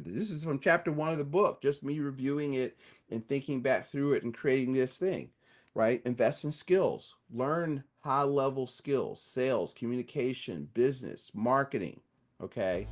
This is from chapter 1 of the book, just me reviewing it and thinking back through it and creating this thing, right? Invest in skills, learn high level skills, sales, communication, business, marketing. Okay.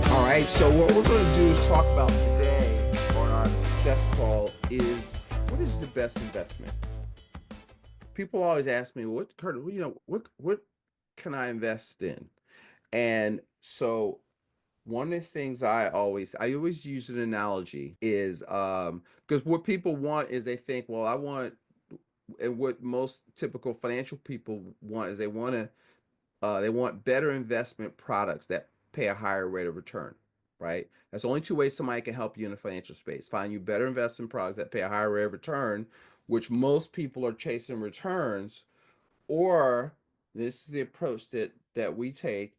All right. So, what we're going to do is talk about today on our success call is what is the best investment? People always ask me, what, Kurt, what can I invest in? And so one of the things I always use an analogy is because what people want is they think, well, I want, and what most typical financial people want is they want better investment products that pay a higher rate of return, right? That's only two ways somebody can help you in the financial space. Find you better investment products that pay a higher rate of return, which most people are chasing returns, or this is the approach that we take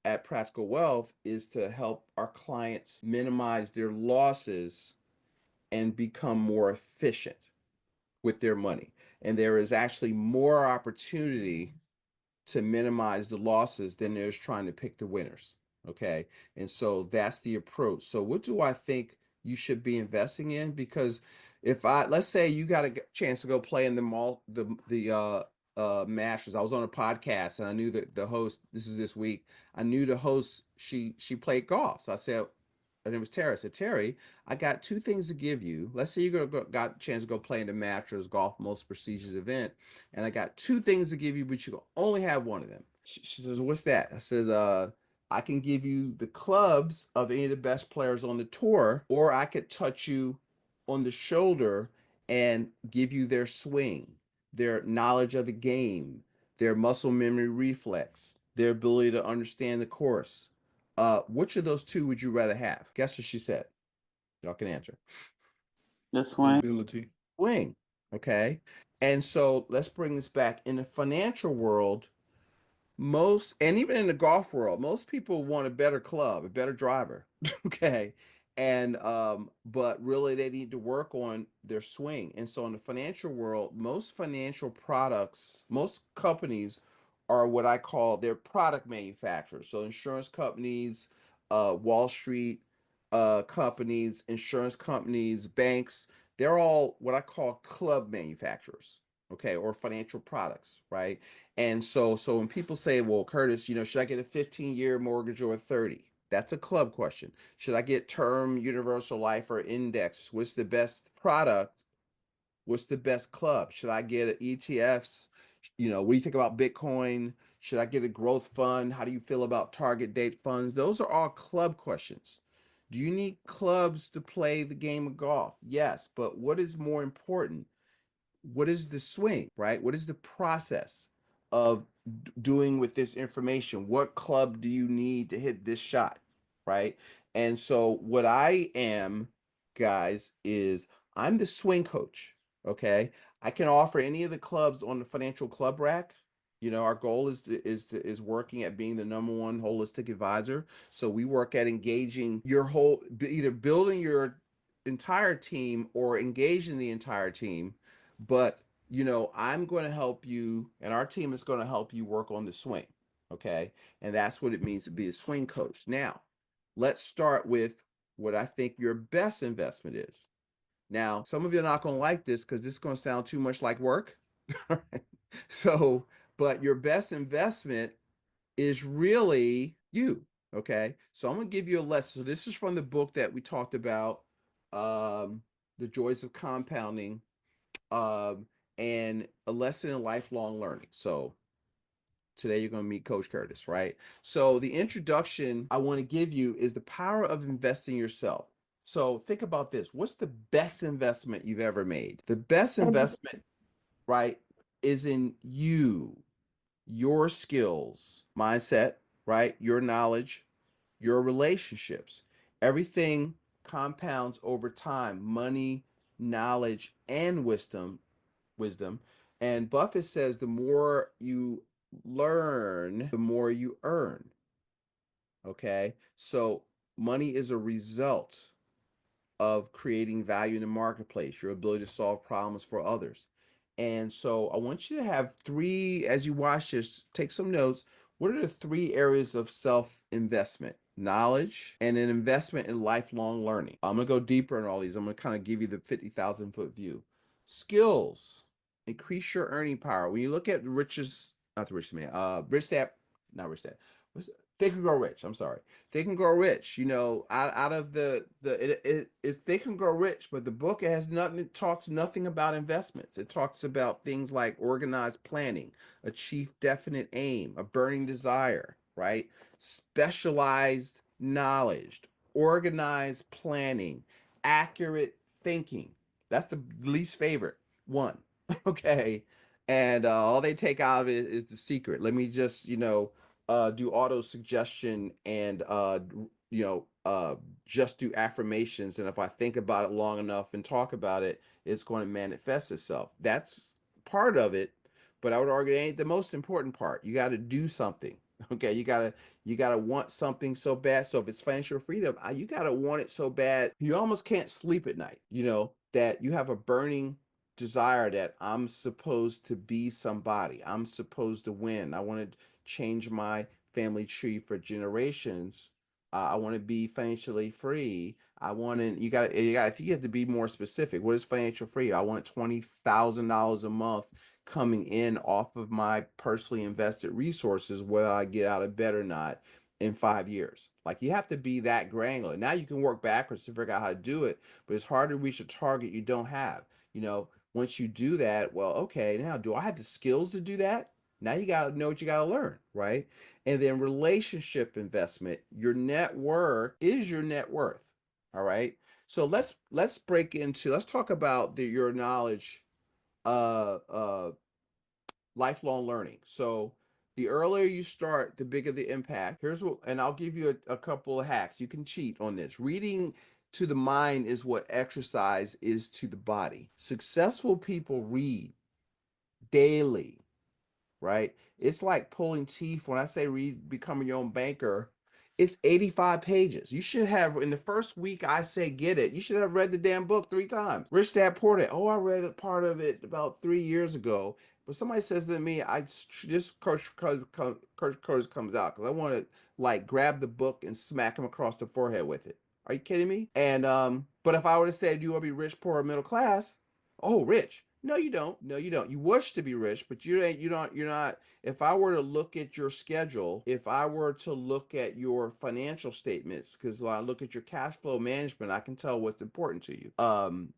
at Practical Wealth is to help our clients minimize their losses and become more efficient with their money. And there is actually more opportunity to minimize the losses than there's trying to pick the winners. Okay. And so that's the approach. So what do I think you should be investing in? Because if let's say you got a chance to go play in the mall, the Masters. I was on a podcast and I knew that the host, this is this week, I knew the host, she played golf. So I said, her name was Terry. I said, Terry, I got two things to give you. Let's say you got a chance to go play in the Masters golf most prestigious event, and I got two things to give you, but you can only have one of them. She says, what's that? I said, I can give you the clubs of any of the best players on the tour, or I could touch you on the shoulder and give you their swing, their knowledge of the game, their muscle memory reflex, their ability to understand the course. Which of those two would you rather have? Guess what she said? Y'all can answer. This one. Ability. Swing. Okay. And so let's bring this back in the financial world. Most, and even in the golf world, most people want a better club, a better driver. Okay. And but really they need to work on their swing. And so in the financial world, most financial products, most companies are what I call their product manufacturers. So insurance companies, Wall Street companies, insurance companies, banks, they're all what I call club manufacturers, okay, or financial products, right? And so when people say, well, Curtis, should I get a 15-year mortgage or a 30? That's a club question. Should I get term, universal life, or index? What's the best product? What's the best club? Should I get ETFs? What do you think about Bitcoin? Should I get a growth fund? How do you feel about target date funds? Those are all club questions. Do you need clubs to play the game of golf? Yes, but what is more important? What is the swing, right? What is the process of doing with this information? What club do you need to hit this shot, right? And so what I am, guys, is I'm the swing coach, okay? I can offer any of the clubs on the financial club rack. Our goal is working at being the number one holistic advisor. So we work at engaging your whole, either building your entire team or engaging the entire team, but I'm going to help you, and our team is going to help you work on the swing. Okay. And that's what it means to be a swing coach. Now, let's start with what I think your best investment is. Now, some of you are not going to like this because this is going to sound too much like work. So, but your best investment is really you. Okay. So I'm going to give you a lesson. So this is from the book that we talked about, The Joys of Compounding, um, and a lesson in lifelong learning. So today you're going to meet Coach Curtis, right? So the introduction I want to give you is the power of investing yourself. So think about this. What's the best investment you've ever made? The best investment, right, is in you, your skills, mindset, right? Your knowledge, your relationships. Everything compounds over time, money, knowledge, and wisdom. And Buffett says the more you learn, the more you earn. Okay. So money is a result of creating value in the marketplace, your ability to solve problems for others. And so I want you to have three, as you watch this, take some notes. What are the three areas of self investment? Knowledge and an investment in lifelong learning. I'm going to go deeper in all these. I'm going to kind of give you the 50,000 foot view. Skills, increase your earning power. When you look at the richest, not the richest man, rich dad, not rich dad, what's Think and Grow Rich. I'm sorry. Think and Grow Rich. Out of it Think and Grow Rich, but the book has nothing. It talks nothing about investments. It talks about things like organized planning, a chief definite aim, a burning desire, right? Specialized knowledge, organized planning, accurate thinking. That's the least favorite one. Okay, and all they take out of it is the secret. Let me just do auto suggestion and you know uh just do affirmations, and if I think about it long enough and talk about it, it's going to manifest itself. That's part of it, but I would argue it ain't the most important part. You got to do something. Okay, you got to want something so bad. So if it's financial freedom, you got to want it so bad you almost can't sleep at night, that you have a burning desire that I'm supposed to be somebody. I'm supposed to win. I want to change my family tree for generations. I want to be financially free. I want to. If you have to be more specific, what is financial free? I want $20,000 a month coming in off of my personally invested resources, whether I get out of bed or not, in 5 years. Like, you have to be that granular. Now you can work backwards to figure out how to do it, but it's hard to reach a target you don't have. Once you do that, well, okay, now do I have the skills to do that? Now you got to know what you got to learn, right? And then relationship investment, your net worth is your net worth. All right. So let's talk about your knowledge, uh uh lifelong learning. So the earlier you start, the bigger the impact. And I'll give you a couple of hacks. You can cheat on this. Reading to the mind is what exercise is to the body. Successful people read daily, right? It's like pulling teeth. When I say read, becoming your own banker, it's 85 pages. You should have, in the first week I say get it, you should have read the damn book 3 times. Rich Dad Poor Dad. Oh, I read a part of it about 3 years ago. But somebody says to me, just curse comes out because I want to like grab the book and smack him across the forehead with it. Are you kidding me? And but if I were to say, do you want to be rich, poor, or middle class? Oh, rich. No, you don't. No, you don't. You wish to be rich, but you ain't. You don't. You're not. If I were to look at your schedule, if I were to look at your financial statements, because when I look at your cash flow management, I can tell what's important to you.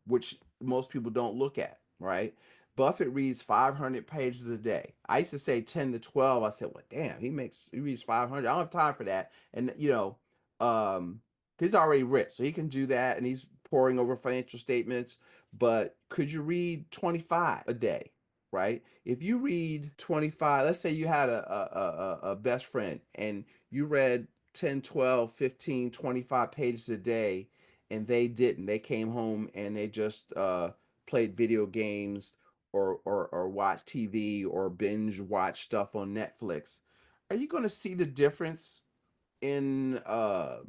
Which most people don't look at, right? Buffett reads 500 pages a day. I used to say 10 to 12. I said, well, damn, he reads 500. I don't have time for that. And he's already rich, so he can do that, and he's poring over financial statements. But could you read 25 a day, right? If you read 25, let's say you had a best friend and you read 10, 12, 15, 25 pages a day, and they didn't. They came home and they just played video games or watch TV or binge watch stuff on Netflix. Are you going to see the difference in a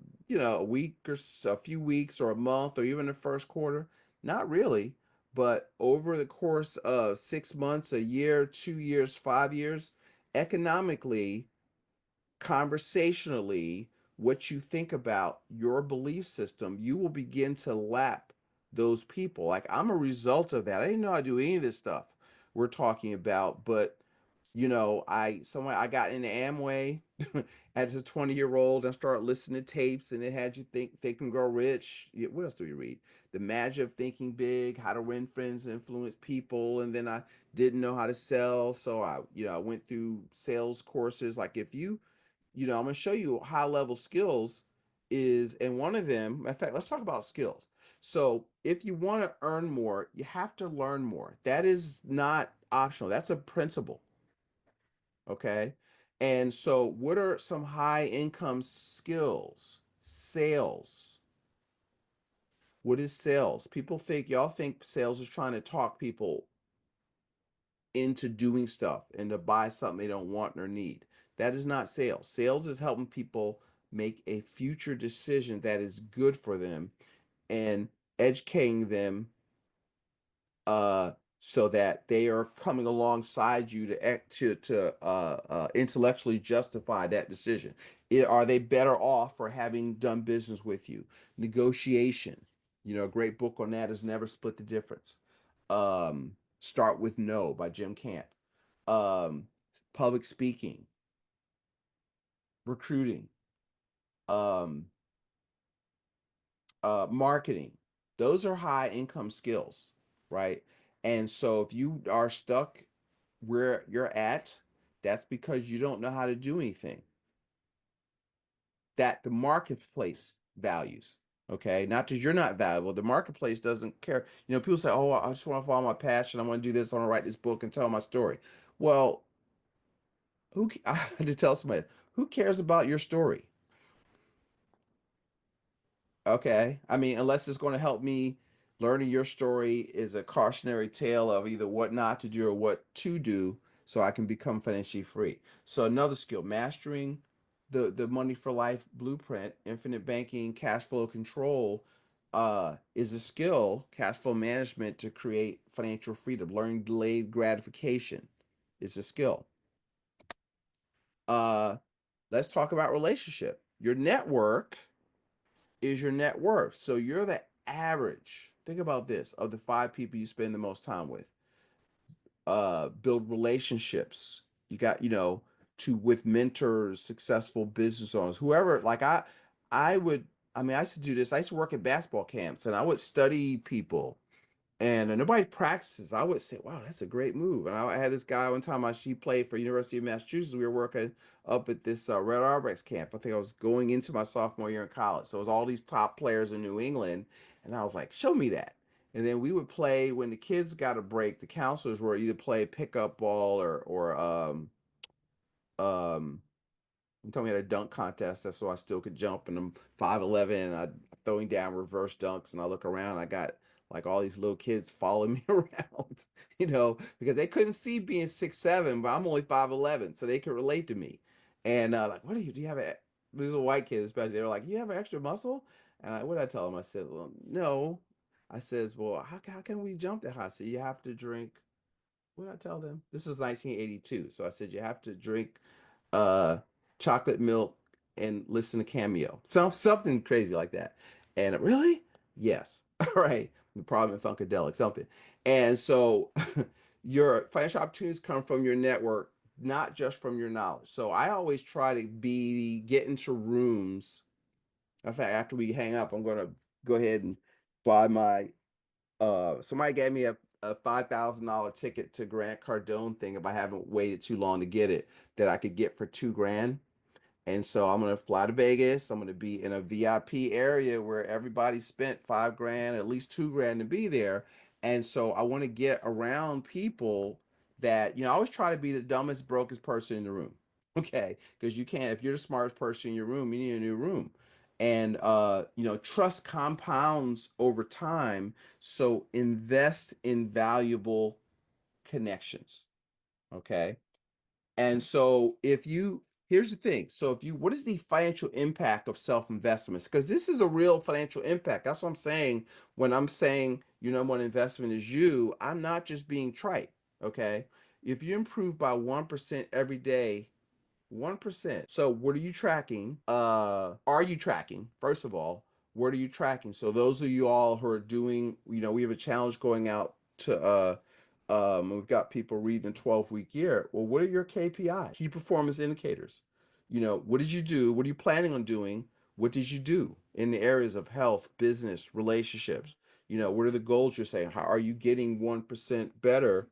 week or a few weeks or a month or even the first quarter? Not really. But over the course of 6 months, a year, 2 years, 5 years, economically, conversationally, what you think about your belief system, you will begin to lap those people. Like, I'm a result of that. I didn't know how to do any of this stuff we're talking about, but I got into Amway as a 20-year-old and started listening to tapes, and it had you think and grow rich. What else do we read? The Magic of Thinking Big, How to Win Friends and Influence People. And then I didn't know how to sell, so I went through sales courses. Like, if I'm going to show you high level skills and one of them, in fact, let's talk about skills. So if you want to earn more, you have to learn more. That is not optional. That's a principle. Okay. And so, what are some high income skills? Sales. What is sales? Y'all think sales is trying to talk people into doing stuff and to buy something they don't want or need. That is not sales. Sales is helping people make a future decision that is good for them, and educating them uh, so that they are coming alongside you to intellectually justify that decision. Are they better off for having done business with you? Negotiation, a great book on that is Never Split the Difference. Start with No by Jim Camp. Um, Public speaking, recruiting, um, marketing. Those are high income skills, right? And so if you are stuck where you're at, that's because you don't know how to do anything that the marketplace values. Okay, not that you're not valuable. The marketplace doesn't care. People say, "Oh, I just want to follow my passion. I want to do this. I want to write this book and tell my story." Well, I had to tell somebody, who cares about your story? Okay. I mean, unless it's going to help me, learning your story is a cautionary tale of either what not to do or what to do so I can become financially free. So another skill, mastering the money for life blueprint, infinite banking, cash flow control, is a skill, cash flow management to create financial freedom. Learning delayed gratification is a skill. Uh, let's talk about relationship. Your network is your net worth. So you're the average. Think about this, of the five people you spend the most time with. Build relationships. You got, to with mentors, successful business owners, whoever. Like I would. I mean, I used to do this. I used to work at basketball camps, and I would study people, and nobody practices. I would say, "Wow, that's a great move." And I had this guy one time. She played for University of Massachusetts. We were working up at this Red Auerbach's camp. I think I was going into my sophomore year in college. So it was all these top players in New England, and I was like, "Show me that." And then we would play when the kids got a break. The counselors were either play pickup ball or um he told me I had a dunk contest. That's so I still could jump, and I'm 5'11", and I throwing down reverse dunks, and I look around, I got like all these little kids following me around, because they couldn't see being 6'7", but I'm only 5'11", so they could relate to me. And like, what do you have a these are white kids especially, they were like, you have extra muscle? And what did I tell them? I said, well, no. I says, well, how can we jump that high? So you have to drink, what did I tell them? This is 1982. So I said, you have to drink uh, chocolate milk and listen to Cameo. Something crazy like that. And really? Yes. All right. The problem in Funkadelic, something. And so your financial opportunities come from your network, not just from your knowledge. So I always try to get into rooms. In fact, after we hang up, I'm gonna go ahead and buy my somebody gave me a $5,000 ticket to Grant Cardone thing if I haven't waited too long to get it, that I could get for 2 grand. And so I'm gonna fly to Vegas. I'm gonna be in a VIP area where everybody spent 5 grand, at least 2 grand to be there. And so I want to get around people that, I always try to be the dumbest, brokest person in the room. Okay. Because you can't, if you're the smartest person in your room, you need a new room. And trust compounds over time. So invest in valuable connections. Okay. And so here's the thing. So what is the financial impact of self-investments? Because this is a real financial impact. That's what I'm saying. When I'm saying, what investment is I'm not just being trite. Okay. If you improve by 1% every day, 1%. So what are you tracking? Are you tracking? First of all, what are you tracking? So those of you all who are doing, we have a challenge going out to we've got people reading a 12-week year. Well, what are your KPIs? Key performance indicators. What did you do? What are you planning on doing? What did you do in the areas of health, business, relationships? What are the goals you're saying? How are you getting 1% better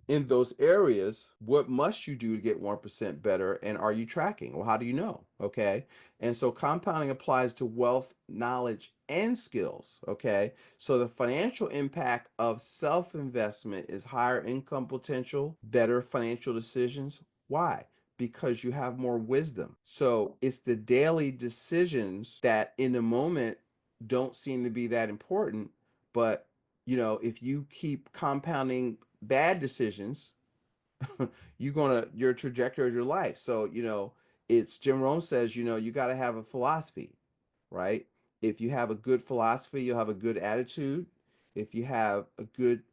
in those areas? What must you do to get 1% better? And are you tracking? Well, how do you know? Okay. And so compounding applies to wealth, knowledge, and skills. Okay. So the financial impact of self investment is higher income potential, better financial decisions. Why? Because you have more wisdom. So it's the daily decisions that in the moment don't seem to be that important, but if you keep compounding bad decisions, your trajectory of your life. So, it's Jim Rohn says, you got to have a philosophy, right? If you have a good philosophy, you'll have a good attitude. If you have a good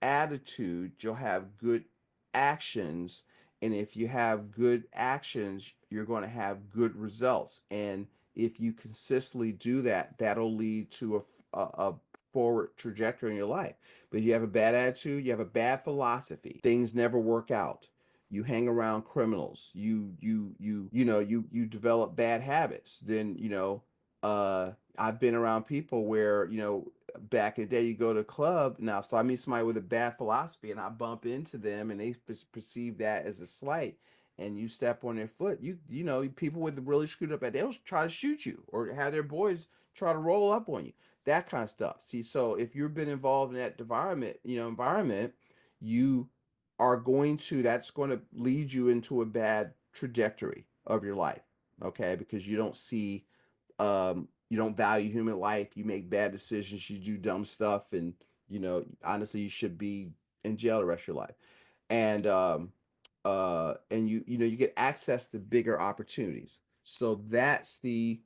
attitude, you'll have good actions. And if you have good actions, you're going to have good results. And if you consistently do that, that'll lead to a forward trajectory in your life. But if you have a bad attitude, you have a bad philosophy, things never work out. You hang around criminals, you develop bad habits, then I've been around people where, back in the day, you go to a club now. So I meet somebody with a bad philosophy and I bump into them and they perceive that as a slight. And you step on their foot, people with really screwed up, they'll try to shoot you or have their boys try to roll up on you, that kind of stuff. See, so if you've been involved in that environment, you are that's going to lead you into a bad trajectory of your life. Okay, because you don't value human life, you make bad decisions, you do dumb stuff, and honestly, you should be in jail the rest of your life. And you get access to bigger opportunities. So that's the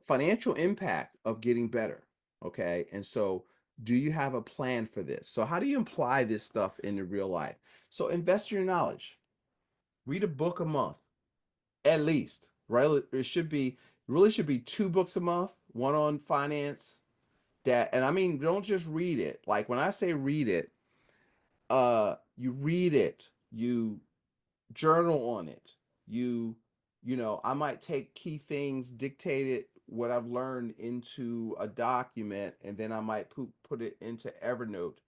financial impact of getting better. Okay, and so do you have a plan for this? So how do you apply this stuff into real life? So invest your knowledge, read a book a month at least, right? It should be really should be 2 books a month, one on finance, that, and I mean, don't just read it. Like when I say read it, you read it, you journal on it, you I might take key things, dictate it, what I've learned into a document, and then I might put it into Evernote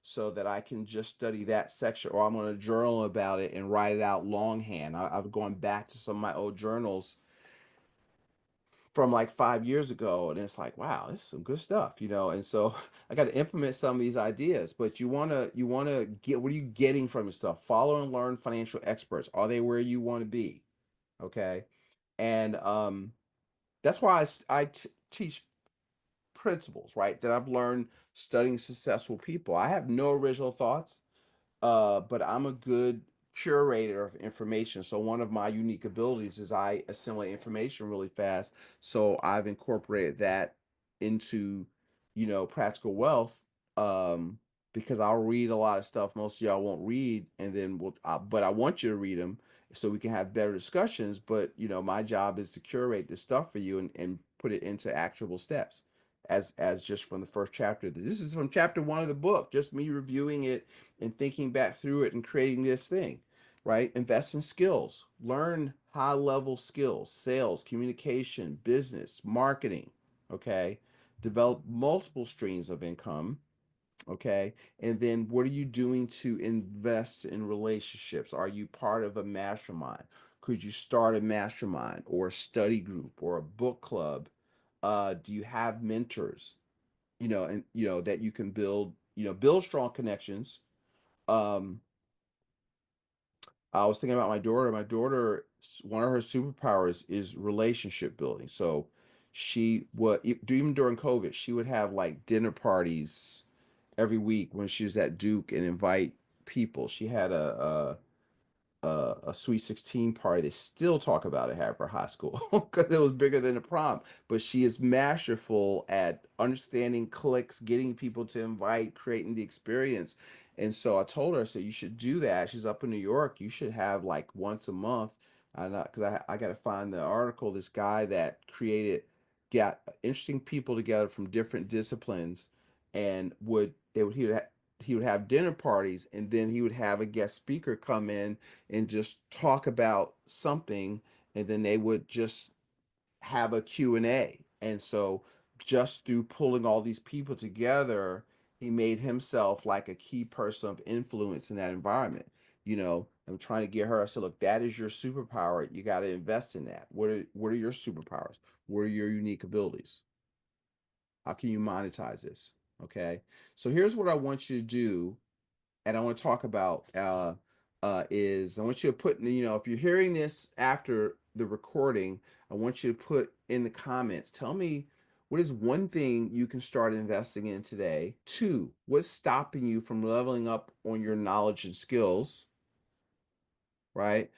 so that I can just study that section, or I'm going to journal about it and write it out longhand. I've gone back to some of my old journals from like 5 years ago, and it's like, wow, this is some good stuff. And so I got to implement some of these ideas. But you want to get, what are you getting from yourself? Follow and learn financial experts. Are they where you want to be? Okay. And that's why I teach principles, right, that I've learned studying successful people. I have no original thoughts, but I'm a good curator of information. So one of my unique abilities is I assimilate information really fast. So I've incorporated that into, practical wealth. Um, because I'll read a lot of stuff most of y'all won't read, and then but I want you to read them so we can have better discussions. But my job is to curate this stuff for you and put it into actionable steps. As just from the first chapter. This is from chapter 1 of the book, just me reviewing it and thinking back through it and creating this thing, right? Invest in skills, learn high level skills, sales, communication, business, marketing, okay? Develop multiple streams of income, okay? And then what are you doing to invest in relationships? Are you part of a mastermind? Could you start a mastermind or a study group or a book club? Do you have mentors, and that you can build strong connections. um I was thinking about my daughter. My daughter, one of her superpowers is relationship building. So she would, even during COVID, she would have like dinner parties every week when she was at Duke and invite people. She had a Sweet 16 party. They still talk about it at her high school because it was bigger than the prom. But she is masterful at understanding clicks, getting people to invite, creating the experience. And so I told her, I said, you should do that. She's up in New York. You should have like once a month. I not because I got to find the article. This guy that got interesting people together from different disciplines, and he would have dinner parties, and then he would have a guest speaker come in and just talk about something, and then they would just have a Q&A. And so just through pulling all these people together, he made himself like a key person of influence in that environment. I'm trying to get her. I said, look, that is your superpower. You got to invest in that. What are your superpowers? What are your unique abilities? How can you monetize this? Okay. So here's what I want you to do, and I want to talk about is I want you to put, if you're hearing this after the recording, I want you to put in the comments, tell me what is one thing you can start investing in today. 2, what's stopping you from leveling up on your knowledge and skills, right?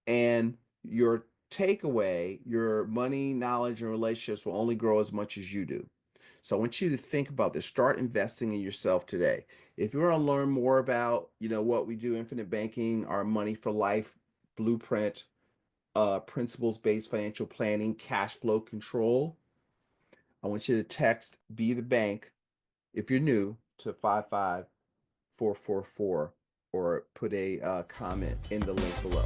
And Your takeaway, your money, knowledge, and relationships will only grow as much as you do. So I want you to think about this. Start investing in yourself today. If you want to learn more about, what we do, infinite banking, our money for life blueprint, principles-based financial planning, cash flow control, I want you to text Be the Bank if you're new to 55444 or put a comment in the link below.